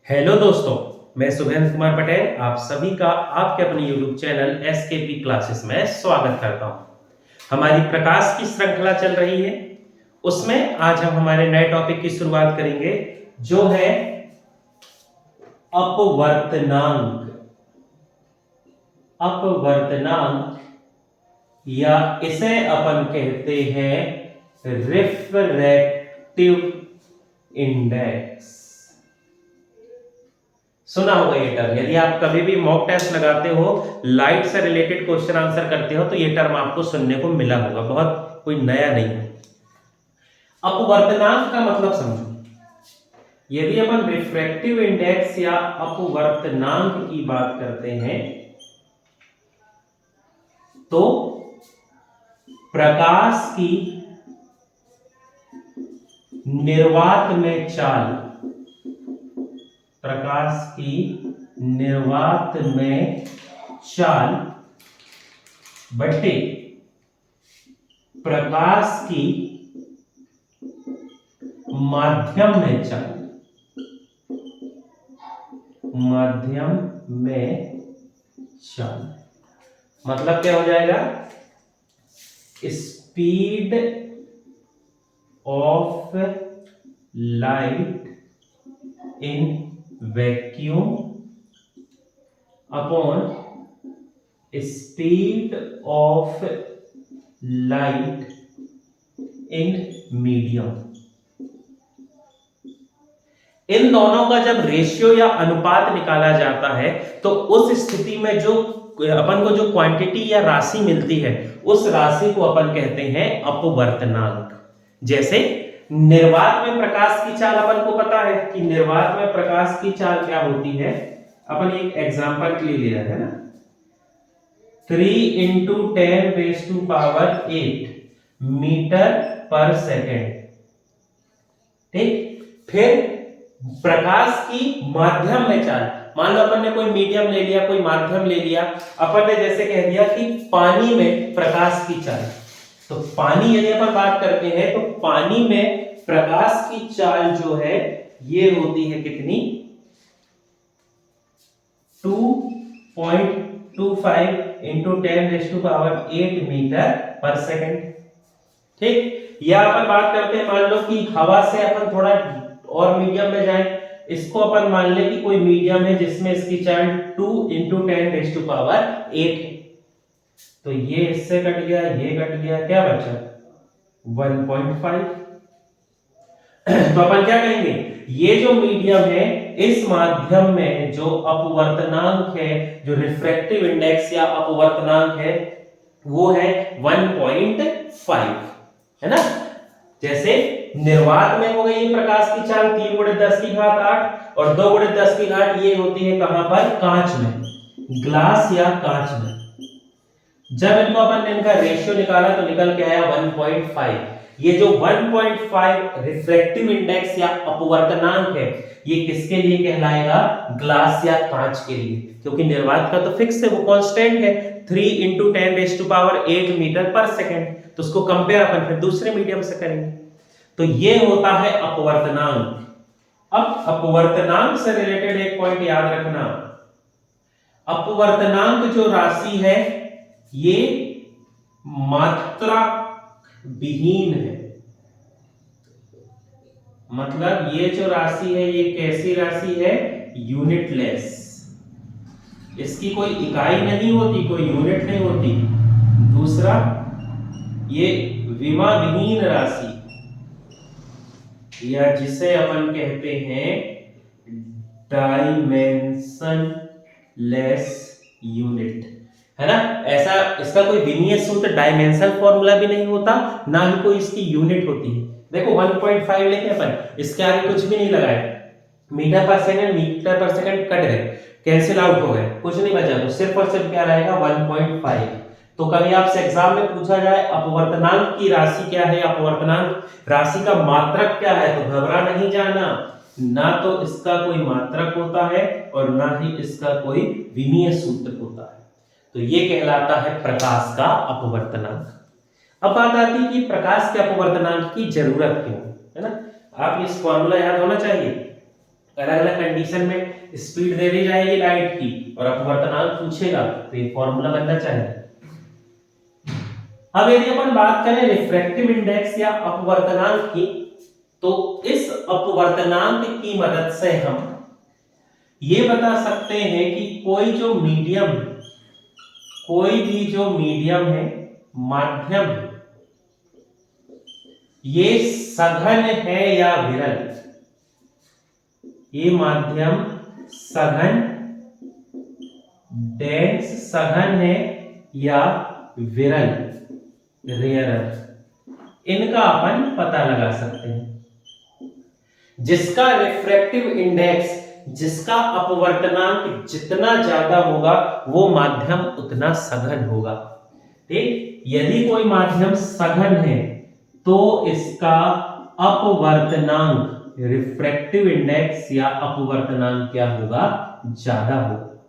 Hello दोस्तों, मैं सुभेंद्र कुमार पटेल आप सभी का आपके अपने यूट्यूब चैनल एसकेपी क्लासेस में स्वागत करता हूं। हमारी प्रकाश की श्रृंखला चल रही है, उसमें आज हम हमारे नए टॉपिक की शुरुआत करेंगे जो है अपवर्तनांक। अपवर्तनांक या इसे अपन कहते हैं रिफ्रैक्टिव इंडेक्स। सुना होगा ये टर्म, यदि आप कभी भी मॉक टेस्ट लगाते हो, लाइट से रिलेटेड क्वेश्चन आंसर करते हो तो ये टर्म आपको सुनने को मिला होगा, बहुत कोई नया नहीं है। अपवर्तनांक का मतलब समझो। यदि अपन रिफ्रैक्टिव इंडेक्स या अपवर्तनांक की बात करते हैं तो प्रकाश की निर्वात में चाल, प्रकाश की निर्वात में चाल बटे प्रकाश की माध्यम में चाल, माध्यम में चाल मतलब क्या हो जाएगा? Speed of light in vacuum upon speed of light in medium. इन दोनों का जब रेशियो या अनुपात निकाला जाता है तो उस स्थिति में जो अपन को जो क्वांटिटी या राशि मिलती है उस राशि को अपन कहते हैं अपवर्तनांक। जैसे निर्वात में प्रकाश की चाल अपन को पता है कि निर्वात में प्रकाश की चाल क्या होती है। अपन एक एग्जांपल के लिए ले रहे हैं ना, 3 × 10⁸ मीटर पर सेकेंड। ठीक, फिर प्रकाश की माध्यम में चाल, मान लो अपन ने कोई मीडियम ले लिया, कोई माध्यम ले लिया, अपन ने जैसे कह दिया कि पानी में प्रकाश की चाल। तो पानी यदि अपन बात करते हैं तो पानी में प्रकाश की चाल जो है ये होती है कितनी? 2.25 × 10⁸ मीटर पर सेकेंड। ठीक, या अपन बात करते हैं, मान लो कि हवा से अपन थोड़ा और मीडियम में जाए, इसको अपन मान ले कि कोई मीडियम है जिसमें इसकी चाल 2 × 10⁸ है। तो ये इससे कट गया, ये कट गया, क्या बचा? 1.5। तो अपन क्या कहेंगे? ये जो मीडियम है, इस माध्यम में जो अपवर्तनांक है, जो रिफ्रैक्टिव इंडेक्स या अपवर्तनांक है, वो है 1.5, है ना। जैसे निर्वात में हो गई प्रकाश की चाल 3 × 10⁸ और 2 × 10⁸ ये होती है कहां पर? कांच में, ग्लास या कांच में। जब इनको अपन ने इनका रेशियो निकाला तो निकल के आया 1.5। ये जो 1.5 रिफ्रैक्टिव इंडेक्स या अपवर्तनांक है, ये किसके लिए कहलाएगा? ग्लास या कांच के लिए, क्योंकि निर्वात का तो फिक्स है, वो कांस्टेंट है 3 × 10⁸ मीटर पर सेकेंड। तो उसको कंपेयर अपन फिर दूसरे मीडियम से करेंगे। तो ये होता है अपवर्तनांक। अब अपवर्तनांक से रिलेटेड एक पॉइंट याद रखना, अपवर्तनांक जो राशि है ये मात्रा विहीन है। मतलब ये जो राशि है ये कैसी राशि है? यूनिटलेस। इसकी कोई इकाई नहीं होती, कोई यूनिट नहीं होती। दूसरा, ये विमा विहीन राशि या जिसे अपन कहते हैं डायमेंशनलेस यूनिट, है ना। ऐसा इसका कोई विमीय सूत्र, डायमेंशन फॉर्मूला भी नहीं होता, ना ही कोई इसकी यूनिट होती है। देखो 1.5 लेके अपन इसके आगे कुछ भी नहीं लगाए, मीटर पर सेकंड कट गए, कैंसिल आउट हो गए, कुछ नहीं बचा, तो सिर्फ और सिर्फ क्या रहेगा? 1.5। तो कभी आपसे एग्जाम में पूछा जाए अपवर्तनांक की राशि क्या है, अपवर्तनांक राशि का मात्रक क्या है, तो घबरा नहीं जाना, ना तो इसका कोई मात्रक होता है और ना ही इसका कोई विमीय सूत्र होता है। तो ये कहलाता है प्रकाश का अपवर्तनांक। अब बात आती है कि प्रकाश के अपवर्तनांक की जरूरत क्यों है ना। आप इस फॉर्मूला याद होना चाहिए। अलग अलग कंडीशन में स्पीड दे दी जाएगी लाइट की और अपवर्तनांक पूछेगा तो ये फॉर्मूला बनना चाहिए। अब यदि अपन बात करें रिफ्रैक्टिव इंडेक्स या अपवर्तनांक की, तो इस अपवर्तनांक की मदद से हम ये बता सकते हैं कि कोई भी जो मीडियम है, माध्यम, ये सघन है या विरल। ये माध्यम सघन, डेंस सघन है या विरल, रेयरर, इनका अपन पता लगा सकते हैं। जिसका रिफ्रैक्टिव इंडेक्स, जिसका अपवर्तनांक जितना ज्यादा होगा वो माध्यम उतना सघन होगा। ठीक, यदि कोई माध्यम सघन है तो इसका अपवर्तनांक, रिफ्रैक्टिव इंडेक्स या अपवर्तनांक क्या होगा, ज्यादा होगा।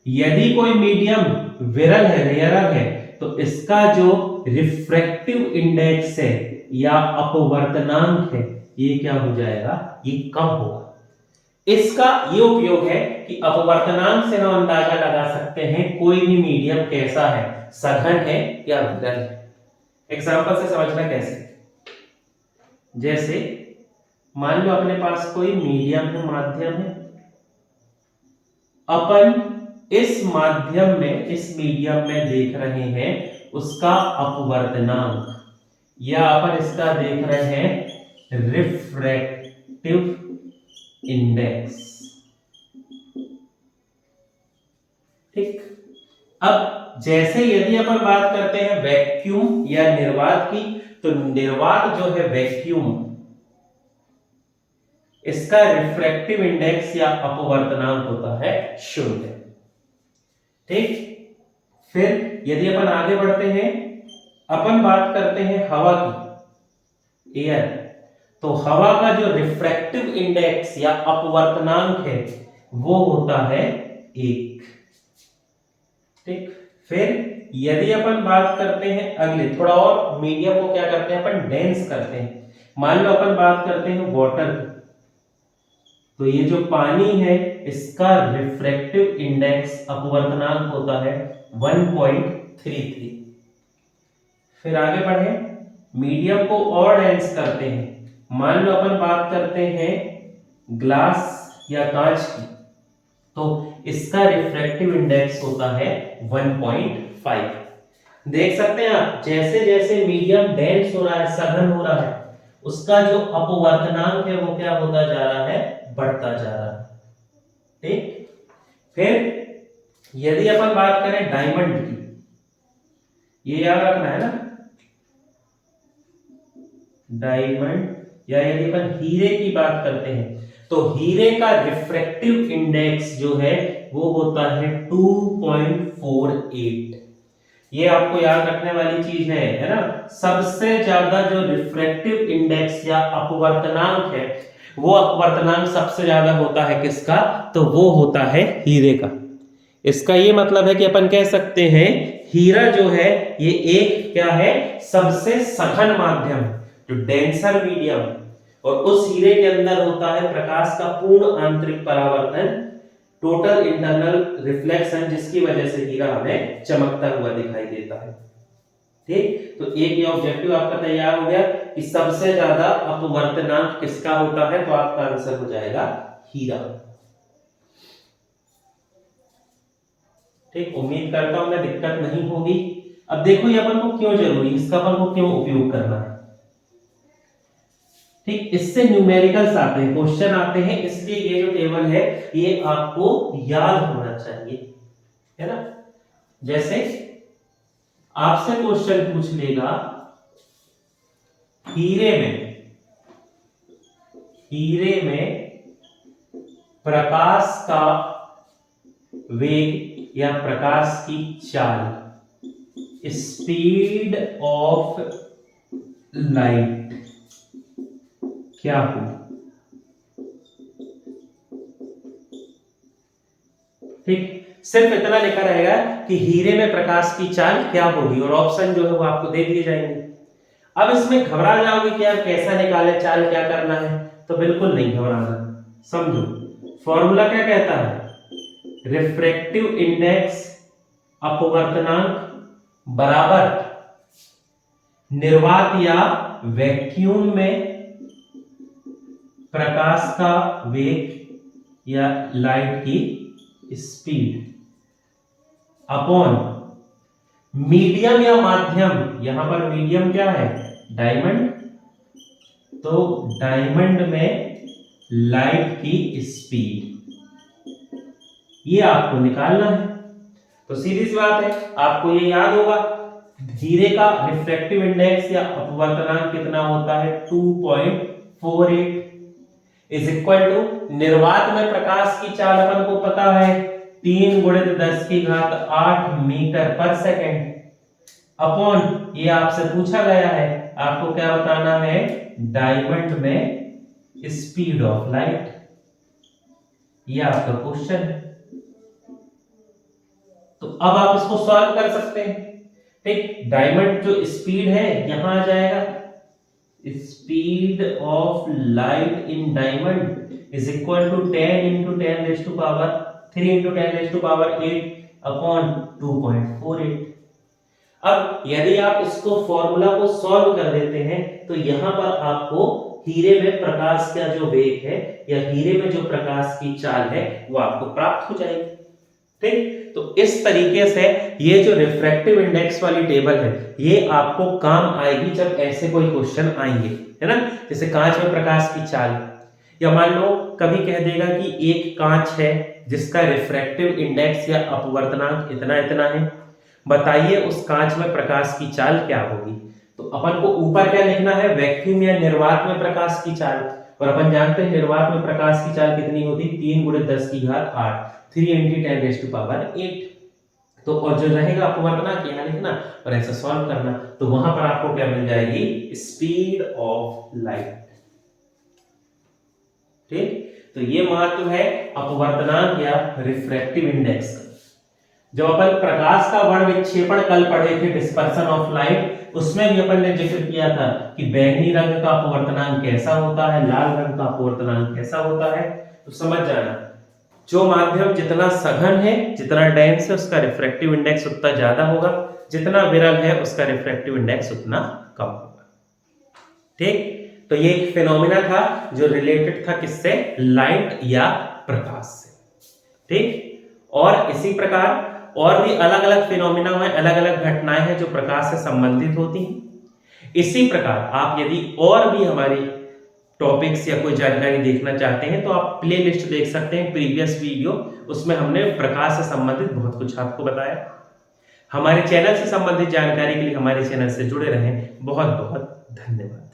यदि कोई मीडियम विरल है, रेयरर है, तो इसका जो रिफ्रैक्टिव इंडेक्स है या अपवर्तनांक है ये क्या हो जाएगा, ये कम होगा। इसका ये उपयोग है कि अपवर्तनांक से हम अंदाजा लगा सकते हैं कोई भी मीडियम कैसा है, सघन है या विरल है। एग्जांपल से समझना कैसे, जैसे मान लो अपने पास कोई मीडियम है, माध्यम है, अपन इस माध्यम में, इस मीडियम में देख रहे हैं उसका अपवर्तनांक, या अपन इसका देख रहे हैं रिफ्रैक्टिव इंडेक्स। ठीक, अब जैसे यदि अपन बात करते हैं वैक्यूम या निर्वात की, तो निर्वात जो है वैक्यूम, इसका रिफ्रैक्टिव इंडेक्स या अपवर्तनांक होता है 0। ठीक, फिर यदि अपन आगे बढ़ते हैं, अपन बात करते हैं हवा की, एयर, तो हवा का जो रिफ्रैक्टिव इंडेक्स या अपवर्तनांक है वो होता है 1। ठीक, फिर यदि अपन बात करते हैं अगले, थोड़ा और मीडियम को क्या करते हैं अपन, डेंस करते हैं। मान लो अपन बात करते हैं वाटर की, तो ये जो पानी है इसका रिफ्रैक्टिव इंडेक्स, अपवर्तनांक होता है 1.33। फिर आगे बढ़े, मीडियम को और डेंस करते हैं। मान लो अपन बात करते हैं ग्लास या कांच की, तो इसका रिफ्रैक्टिव इंडेक्स होता है 1.5। देख सकते हैं आप, जैसे जैसे मीडियम डेंस हो रहा है, सघन हो रहा है, उसका जो अपवर्तनांक है वो क्या होता जा रहा है, बढ़ता जा रहा है। ठीक, फिर यदि अपन बात करें डायमंड की, ये याद रखना है ना, डायमंड, या यदि अपन हीरे की बात करते हैं तो हीरे का रिफ्रैक्टिव इंडेक्स जो है वो होता है 2.48। ये आपको याद रखने वाली चीज है ना। सबसे ज्यादा जो रिफ्रैक्टिव इंडेक्स या अपवर्तनांक है, वो अपवर्तनांक सबसे ज्यादा होता है किसका, तो वो होता है हीरे का। इसका ये मतलब है कि अपन कह सकते हैं हीरा जो है ये एक क्या है, सबसे सघन माध्यम, जो डेंसर मीडियम, और उस हीरे के अंदर होता है प्रकाश का पूर्ण आंतरिक परावर्तन, टोटल इंटरनल रिफ्लेक्शन, जिसकी वजह से हीरा हमें चमकता हुआ दिखाई देता है। ठीक, तो एक ये ऑब्जेक्टिव आपका तैयार हो गया कि सबसे ज्यादा अपवर्तनांक किसका होता है, तो आपका आंसर हो जाएगा हीरा। ठीक, उम्मीद करता हूं मैं दिक्कत नहीं होगी। अब देखो ये अपन को क्यों जरूरी, इसका अपन को क्यों उपयोग करना है। ठीक, इससे न्यूमेरिकल्स आते हैं, क्वेश्चन आते हैं, इसलिए ये जो टेबल है ये आपको याद होना चाहिए, है ना। जैसे आपसे क्वेश्चन पूछ लेगा हीरे में प्रकाश का वेग या प्रकाश की चाल, स्पीड ऑफ लाइट क्या होगी। ठीक, सिर्फ इतना लिखा रहेगा कि हीरे में प्रकाश की चाल क्या होगी, और ऑप्शन जो है वो आपको दे दिए जाएंगे। अब इसमें घबरा जाओगे कि यार कैसा निकाले चाल, क्या करना है, तो बिल्कुल नहीं घबराना। समझो फॉर्मूला क्या कहता है, रिफ्रैक्टिव इंडेक्स अपवर्तनांक बराबर निर्वात या वैक्यूम में प्रकाश का वेग या लाइट की स्पीड अपॉन मीडियम या माध्यम, यहां पर मीडियम क्या है, डायमंड, तो डायमंड में लाइट की स्पीड, ये आपको निकालना है। तो सीधी सी बात है, आपको ये याद होगा हीरे का रिफ्रैक्टिव इंडेक्स या अपवर्तनांक कितना होता है, 2.48 इज इक्वल टू निर्वात में प्रकाश की चाल अपन को पता है 3 × 10⁸ मीटर पर सेकेंड अपॉन, ये आपसे पूछा गया है, आपको क्या बताना है, डायमंड में स्पीड ऑफ लाइट, ये आपका क्वेश्चन है। तो अब आप इसको सॉल्व कर सकते हैं। ठीक, डायमंड जो स्पीड है यहां आ जाएगा, speed of light in diamond is equal to 10 × 10⁻³ × 10⁸ upon 2.48। अब यदि आप इसको फॉर्मूला को सॉल्व कर देते हैं तो यहां पर आपको हीरे में प्रकाश का जो वेग है या हीरे में जो प्रकाश की चाल है वो आपको प्राप्त हो जाएगी। ठीक, तो इस तरीके से ये जो रिफ्रैक्टिव इंडेक्स वाली टेबल है ये आपको काम आएगी जब ऐसे कोई क्वेश्चन आएंगे, है ना, जैसे कांच में प्रकाश की चाल, या मान लो कभी कह देगा कि एक कांच है जिसका रिफ्रैक्टिव इंडेक्स या अपवर्तनांक इतना इतना है, बताइए उस कांच में प्रकाश की चाल क्या होगी। तो अपन को ऊपर क्या लिखना है, वैक्यूम या निर्वात में प्रकाश की चाल, और अपन जानते हैं निर्वात में प्रकाश की चाल कितनी होती, 3 × 10⁸, 3 × 10⁸। तो और जो रहेगा अपवर्तनांक यहाँ लिखना और ऐसा सॉल्व करना, तो वहां पर आपको क्या मिल जाएगी, स्पीड ऑफ लाइट। ठीक, तो ये महत्व है अपवर्तनांक या रिफ्रैक्टिव इंडेक्स का। जब अपन प्रकाश का वर्ण विक्षेपण कल पढ़े थे, डिस्पर्सन ऑफ लाइट, उसमें भी अपन ने जिक्र किया था कि बैंगनी रंग का अपवर्तनांक कैसा होता है, लाल रंग का अपवर्तनांक कैसा होता है। तो समझ जाना, जो माध्यम जितना सघन है, जितना डेंस है, उसका रिफ्रैक्टिव इंडेक्स उतना ज्यादा होगा, जितना विरल है उसका रिफ्रैक्टिव इंडेक्स उतना कम होगा। ठीक, तो ये एक फिनोमिना था जो रिलेटेड था किससे, लाइट या प्रकाश से। ठीक, और इसी प्रकार और भी अलग अलग फिनोमिना हैं, अलग अलग घटनाएं हैं जो प्रकाश से संबंधित होती हैं। इसी प्रकार आप यदि और भी हमारी टॉपिक्स या कोई जानकारी देखना चाहते हैं तो आप प्लेलिस्ट देख सकते हैं, प्रीवियस वीडियो, उसमें हमने प्रकाश से संबंधित बहुत कुछ आपको बताया। हमारे चैनल से संबंधित जानकारी के लिए हमारे चैनल से जुड़े रहें। बहुत बहुत धन्यवाद।